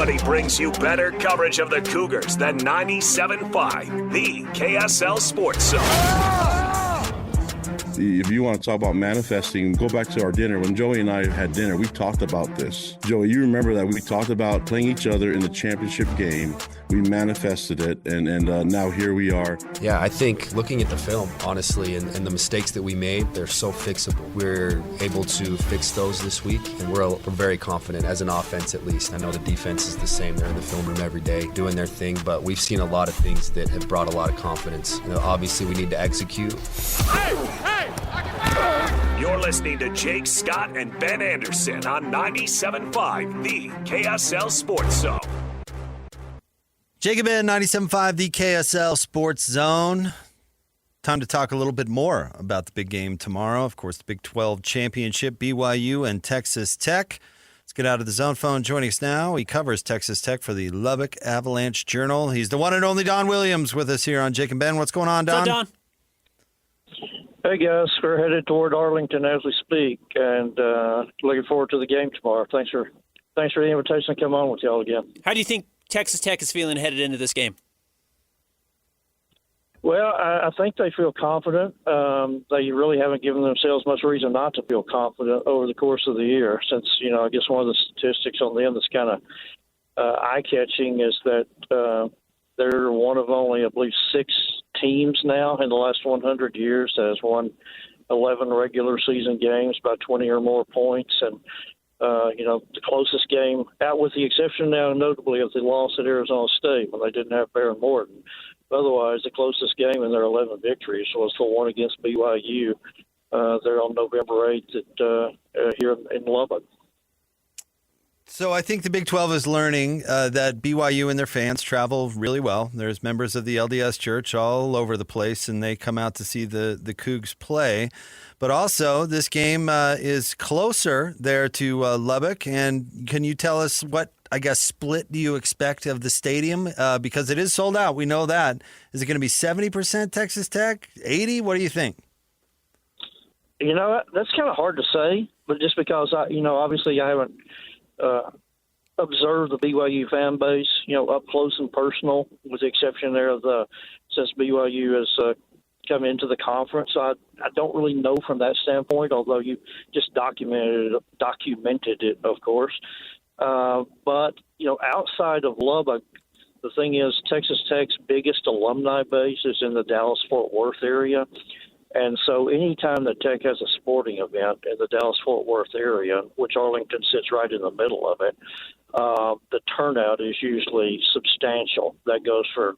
Nobody brings you better coverage of the Cougars than 97.5, the KSL Sports Zone. If you want to talk about manifesting, go back to our dinner. When Joey and I had dinner, we talked about this. Joey, you remember that we talked about playing each other in the championship game. We manifested it, and now here we are. Yeah, I think looking at the film, honestly, and the mistakes that we made, they're so fixable. We're able to fix those this week, and we're very confident, as an offense at least. I know the defense is the same. They're in the film room every day doing their thing, but we've seen a lot of things that have brought a lot of confidence. Obviously, we need to execute. You're listening to Jake Scott and Ben Anderson on 97.5, the KSL Sports Zone. Jake and Ben, 97.5, the KSL Sports Zone. Time to talk a little bit more about the big game tomorrow. Of course, the Big 12 Championship, BYU and Texas Tech. Let's get out of the zone phone. Joining us now, he covers Texas Tech for the Lubbock Avalanche-Journal. He's the one and only Don Williams with us here on Jake and Ben. What's going on, Don? What's up, Don? Hey, guys. We're headed toward Arlington as we speak, and looking forward to the game tomorrow. Thanks for the invitation to come on with y'all again. How do you think Texas Tech is feeling headed into this game? Well, I think they feel confident. They really haven't given themselves much reason not to feel confident over the course of the year, since, I guess one of the statistics on them that's kind of eye-catching is that they're one of only, I believe, 6 teams now in the last 100 years that has won 11 regular season games by 20 or more points. And, the closest game, out with the exception now, notably, of the loss at Arizona State when they didn't have Baron Morton. Otherwise, the closest game in their 11 victories was the one against BYU there on November 8th here in Lubbock. So I think the Big 12 is learning that BYU and their fans travel really well. There's members of the LDS Church all over the place, and they come out to see the Cougs play. But also, this game is closer there to Lubbock. And can you tell us what, split do you expect of the stadium? Because it is sold out. We know that. Is it going to be 70% Texas Tech, 80%? What do you think? That's kind of hard to say, but just because, obviously I haven't observe the BYU fan base, up close and personal, with the exception there of since BYU has come into the conference. I don't really know from that standpoint, although you just documented it, of course. But, outside of Lubbock, the thing is Texas Tech's biggest alumni base is in the Dallas-Fort Worth area. And so anytime that Tech has a sporting event in the Dallas-Fort Worth area, which Arlington sits right in the middle of it, the turnout is usually substantial. That goes for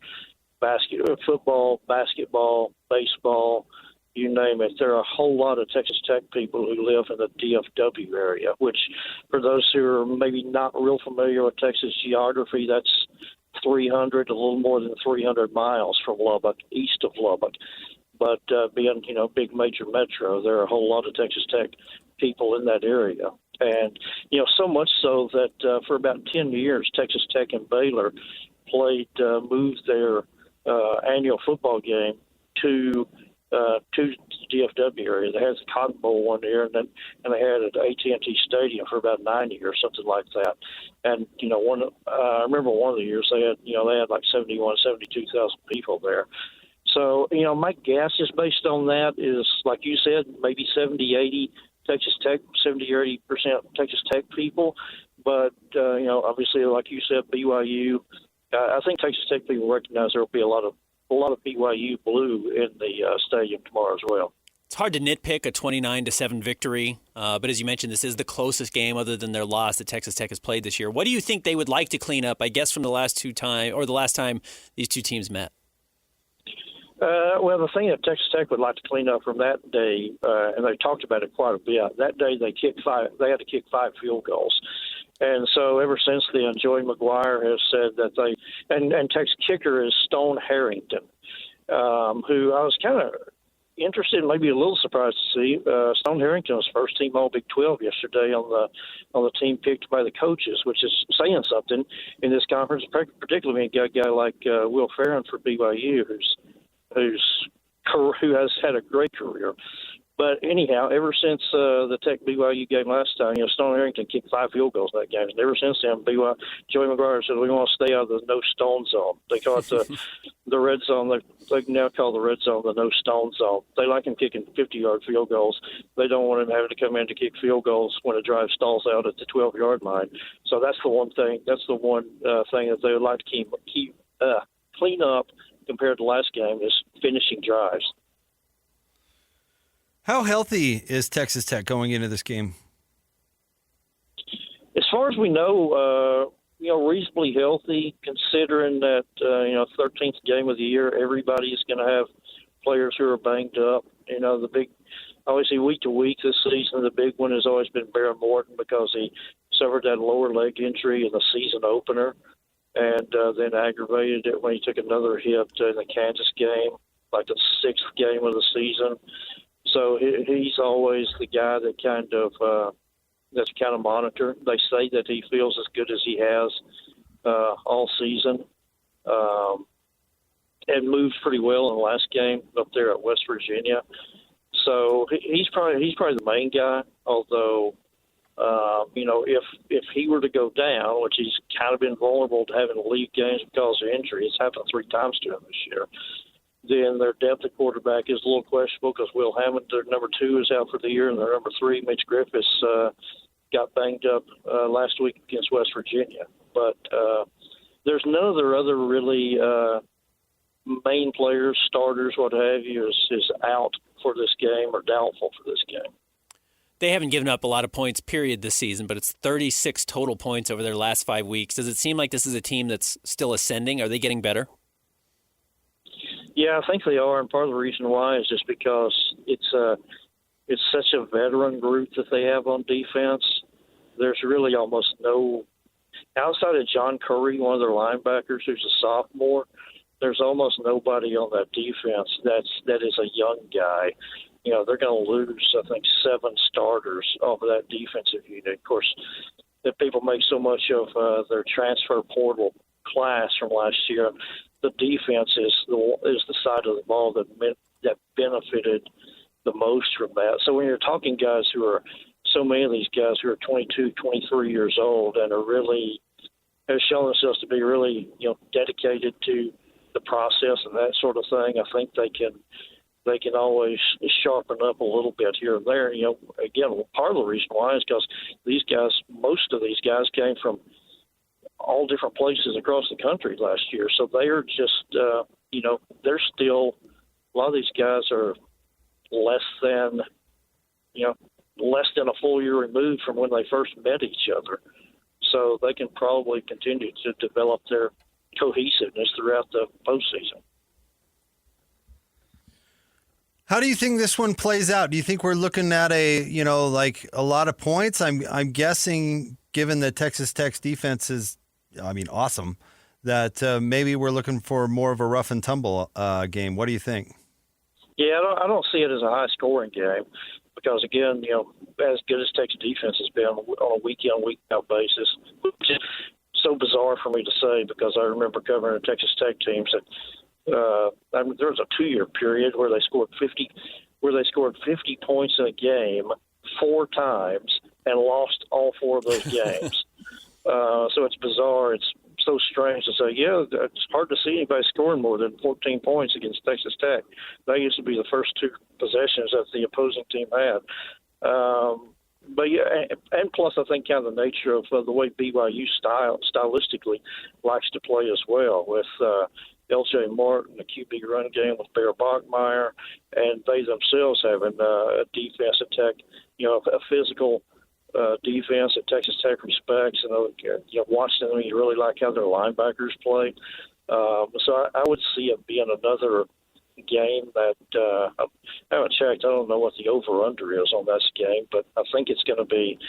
football, basketball, baseball, you name it. There are a whole lot of Texas Tech people who live in the DFW area, which for those who are maybe not real familiar with Texas geography, that's a little more than 300 miles from Lubbock, east of Lubbock. But being, big major metro, there are a whole lot of Texas Tech people in that area. And, so much so that for about 10 years, Texas Tech and Baylor moved their annual football game to the DFW area. They had the Cotton Bowl one year, and they had it at AT&T Stadium for about 90 or something like that. And, I remember one of the years they had like 72,000 people there. So, my guess is based on that is, like you said, maybe 70 or 80% Texas Tech people. But, obviously, like you said, BYU, I think Texas Tech people recognize there will be a lot of BYU blue in the stadium tomorrow as well. It's hard to nitpick a 29-7 victory, but as you mentioned, this is the closest game other than their loss that Texas Tech has played this year. What do you think they would like to clean up, I guess, from the last time these two teams met? Well, the thing that Texas Tech would like to clean up from that day, and they talked about it quite a bit, that day they had to kick 5 field goals. And so ever since then, Joey McGuire has said that and Tech's kicker is Stone Harrington, who I was kind of interested, maybe a little surprised to see. Stone Harrington was first team All Big 12 yesterday on the team picked by the coaches, which is saying something in this conference, particularly when a guy like Will Ferrin for BYU, who has had a great career. But anyhow, ever since the Tech BYU game last time, Stone Harrington kicked 5 field goals in that game. And ever since then, Joey McGuire said, we want to stay out of the no stone zone. They call it the red zone. They now call the red zone the no stone zone. They like him kicking 50-yard field goals. They don't want him having to come in to kick field goals when a drive stalls out at the 12-yard line. So that's the one thing. That's the one thing that they would like to clean up compared to last game is finishing drives. How healthy is Texas Tech going into this game? As far as we know, reasonably healthy, considering that, 13th game of the year, everybody's going to have players who are banged up. Obviously week to week this season, the big one has always been Baron Morton because he suffered that lower leg injury in the season opener and then aggravated it when he took another hit in the Kansas game, like the 6th game of the season. So he's always the guy that that's kind of monitored. They say that he feels as good as he has all season, and moved pretty well in the last game up there at West Virginia. So he's probably the main guy. Although, if he were to go down, which he's kind of been vulnerable to having to leave games because of injury, it's happened 3 times to him this year. Then their depth at quarterback is a little questionable because Will Hammond, their number 2, is out for the year, and their number 3, Mitch Griffiths, got banged up last week against West Virginia. But there's none of their other really main players, starters, what have you, is out for this game or doubtful for this game. They haven't given up a lot of points, period, this season, but it's 36 total points over their last 5 weeks. Does it seem like this is a team that's still ascending? Are they getting better? Yeah, I think they are, and part of the reason why is just because it's such a veteran group that they have on defense. There's really almost no – outside of John Curry, one of their linebackers, who's a sophomore, there's almost nobody on that defense that is a young guy. They're going to lose, I think, 7 starters off of that defensive unit. Of course, that people make so much of their transfer portal class from last year. The defense is the side of the ball that benefited the most from that. So when you're talking guys so many of these guys who are 22, 23 years old and have shown themselves to be really, dedicated to the process and that sort of thing, I think they can always sharpen up a little bit here and there. Again, part of the reason why is because most of these guys came from all different places across the country last year. So they are just, they're still, a lot of these guys are less than a full year removed from when they first met each other. So they can probably continue to develop their cohesiveness throughout the postseason. How do you think this one plays out? Do you think we're looking at a lot of points? I'm guessing, given that Texas Tech's defense is, awesome, that maybe we're looking for more of a rough and tumble game. What do you think? Yeah, I don't see it as a high-scoring game because, again, as good as Texas defense has been on a week-in, week-out basis, which is so bizarre for me to say because I remember covering the Texas Tech teams that there was a 2-year period where they scored 50 points in a game 4 times and lost all 4 of those games. So it's bizarre. It's so strange to say, it's hard to see anybody scoring more than 14 points against Texas Tech. That used to be the first 2 possessions that the opposing team had. But yeah, and plus I think kind of the nature of the way BYU stylistically likes to play as well with L.J. Martin, the QB run game with Bear Bachmeier, and they themselves having a defense attack, a physical defense that Texas Tech respects. And watching them, you really like how their linebackers play. So I would see it being another game that I haven't checked. I don't know what the over/under is on this game, but I think it's going to be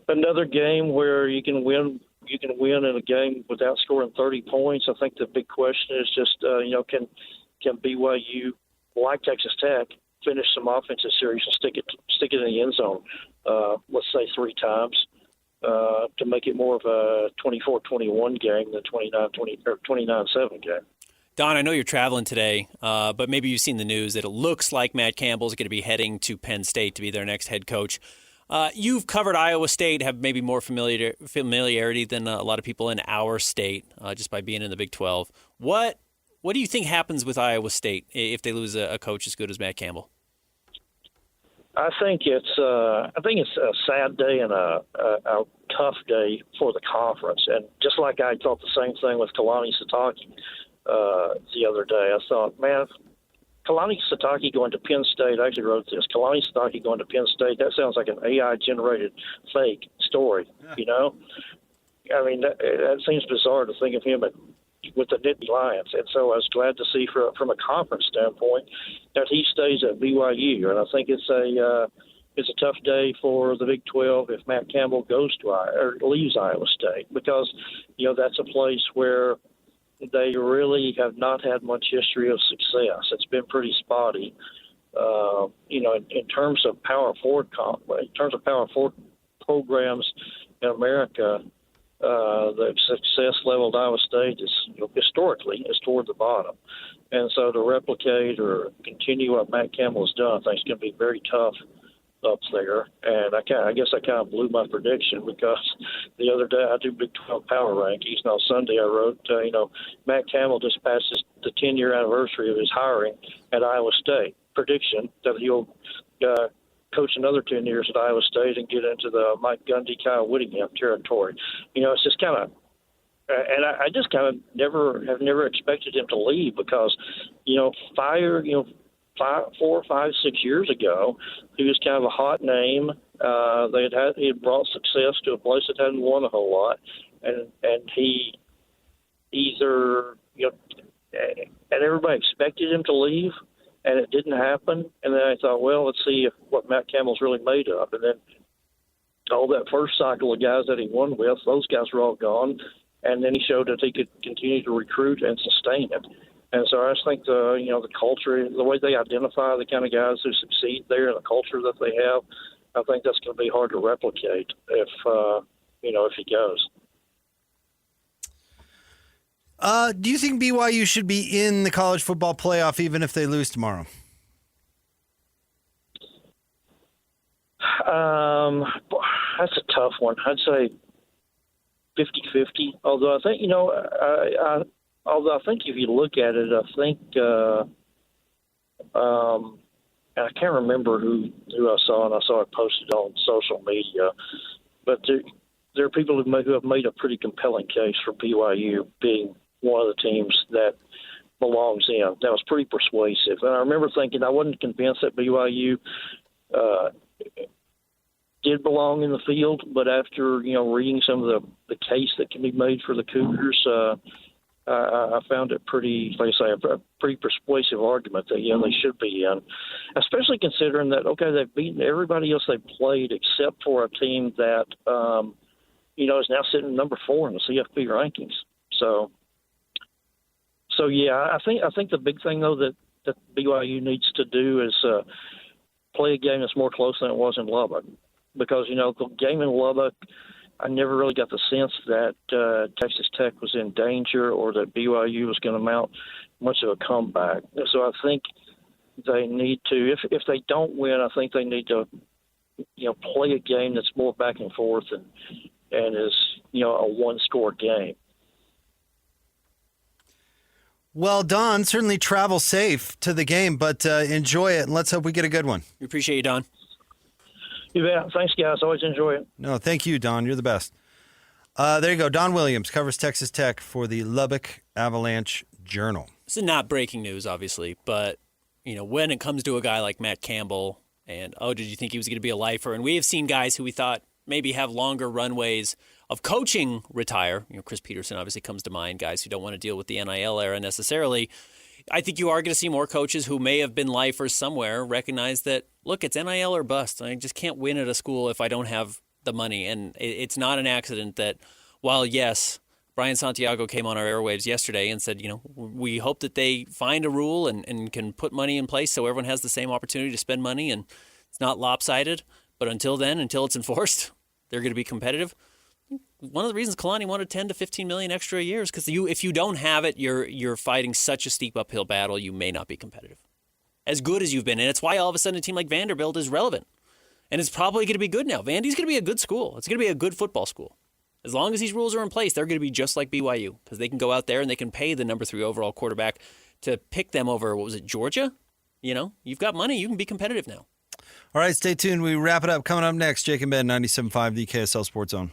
another game where you can win. You can win in a game without scoring 30 points. I think the big question is just, can BYU, like Texas Tech, finish some offensive series and stick it in the end zone, let's say 3 times, to make it more of a 24-21 game than 29-7 game. Don, I know you're traveling today, but maybe you've seen the news that it looks like Matt Campbell's going to be heading to Penn State to be their next head coach. You've covered Iowa State, have maybe more familiarity than a lot of people in our state, just by being in the Big 12. What do you think happens with Iowa State if they lose a coach as good as Matt Campbell? I think it's a sad day and a tough day for the conference. And just like I thought the same thing with Kalani Sitake the other day, I thought, man, Kalani Sitake going to Penn State. I actually wrote this. Kalani Sitake going to Penn State. That sounds like an AI-generated fake story. You know, I mean that seems bizarre to think of him with the Nittany Lions, and so I was glad to see from a conference standpoint that he stays at BYU, and I think it's a tough day for the Big 12 if Matt Campbell goes to or leaves Iowa State, because that's a place where they really have not had much history of success. It's been pretty spotty, in terms of power forward programs in America. The success level at Iowa State is historically is toward the bottom, and so to replicate or continue what Matt Campbell has done, I think it's going to be very tough up there. And I guess I kind of blew my prediction, because the other day I do Big 12 power rankings, and on Sunday I wrote, Matt Campbell just passed the 10-year anniversary of his hiring at Iowa State. Prediction that he'll coach another 10 years at Iowa State and get into the Mike Gundy, Kyle Whittingham territory. It's just kind of, and I just kind of never expected him to leave, because, 4, 5, 6 years ago, he was kind of a hot name. He had brought success to a place that hadn't won a whole lot, and he either, and everybody expected him to leave, and it didn't happen. And then I thought, well, let's see what Matt Campbell's really made of. And then all that first cycle of guys that he won with, those guys were all gone. And then he showed that he could continue to recruit and sustain it. And so I just think the culture, the way they identify the kind of guys who succeed there, and the culture that they have, I think that's going to be hard to replicate if he goes. Do you think BYU should be in the college football playoff even if they lose tomorrow? That's a tough one. I'd say 50-50. Although I think, I think if you look at it, I think I can't remember who I saw, and I saw it posted on social media, but there are people who have made a pretty compelling case for BYU being one of the teams that belongs in. That was pretty persuasive. And I remember thinking I wasn't convinced that BYU did belong in the field, but after, reading some of the case that can be made for the Cougars, I found it pretty, like I say, a pretty persuasive argument that, they should be in, especially considering that, okay, they've beaten everybody else they played except for a team that, is now sitting number 4 in the CFP rankings. So yeah, I think the big thing, though, that BYU needs to do is play a game that's more close than it was in Lubbock. Because, the game in Lubbock, I never really got the sense that Texas Tech was in danger or that BYU was going to mount much of a comeback. So I think they need to, if they don't win, I think they need to, play a game that's more back and forth and is, a one-score game. Well, Don, certainly travel safe to the game, but enjoy it, and let's hope we get a good one. We appreciate you, Don. You bet. Thanks, guys. Always enjoy it. No, thank you, Don. You're the best. There you go. Don Williams covers Texas Tech for the Lubbock Avalanche-Journal. This is not breaking news, obviously, but, when it comes to a guy like Matt Campbell and, did you think he was going to be a lifer? And we have seen guys who we thought maybe have longer runways of coaching retire. Chris Peterson obviously comes to mind, guys who don't want to deal with the NIL era necessarily. I think you are going to see more coaches who may have been lifers somewhere recognize that, look, it's NIL or bust. I just can't win at a school if I don't have the money. And it's not an accident that while, yes, Brian Santiago came on our airwaves yesterday and said, we hope that they find a rule and can put money in place so everyone has the same opportunity to spend money and it's not lopsided. But until then, until it's enforced, they're going to be competitive. One of the reasons Kalani wanted 10 to 15 million extra a year is because if you don't have it, you're fighting such a steep uphill battle, you may not be competitive. As good as you've been. And it's why all of a sudden a team like Vanderbilt is relevant. And it's probably going to be good now. Vandy's going to be a good school. It's going to be a good football school. As long as these rules are in place, they're going to be just like BYU because they can go out there and they can pay the number 3 overall quarterback to pick them over, what was it, Georgia? You've got money. You can be competitive now. All right, stay tuned. We wrap it up. Coming up next, Jake and Ben, 97.5, the KSL Sports Zone.